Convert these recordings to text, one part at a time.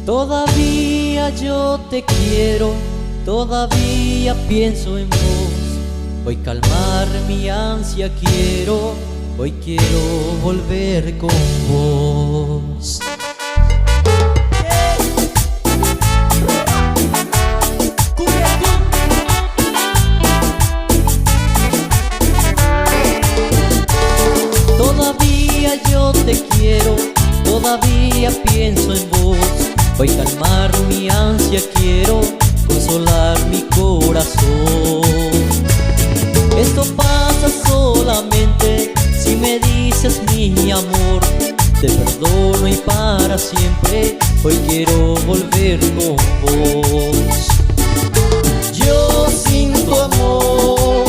Todavía yo te quiero, todavía pienso en vos. Hoy calmar mi ansia quiero, hoy quiero volver con vos. Todavía yo te quiero, todavía pienso en vos. Hoy calmar mi ansia quiero, consolar mi corazón. Esto pasa solamente si me dices mi amor. Te perdono y para siempre, hoy quiero volver con vos. Yo sin tu amor,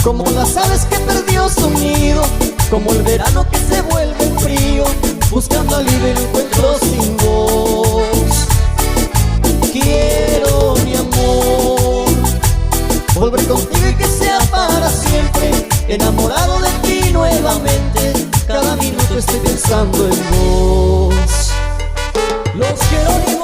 como las aves que perdió su nido, como el verano que se vuelve frío, buscando alivio y no encuentro sin vos. Quiero, mi amor, volver contigo y que sea para siempre. Enamorado de ti nuevamente, cada minuto estoy pensando en vos. Los Jerónimos.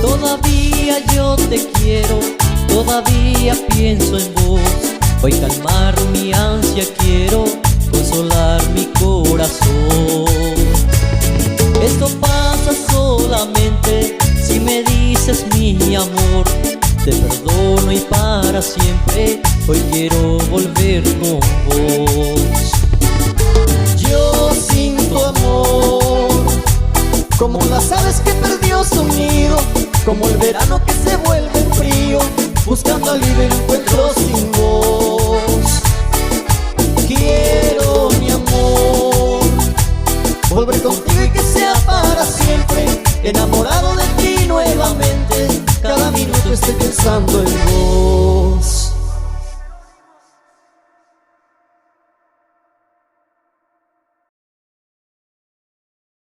Todavía yo te quiero, todavía pienso en vos. Hoy calmar mi ansia quiero, consolar mi corazón. Esto pasa solamente si me dices mi amor. Te perdono y para siempre, hoy quiero volver con vos. Yo sin tu amor, como las aves que perdió su nido, como el verano que se vuelve frío, buscando alivio y no encuentro sin vos. Quiero, mi amor, volver contigo y que sea para siempre. Enamorado de ti nuevamente, cada minuto estoy pensando en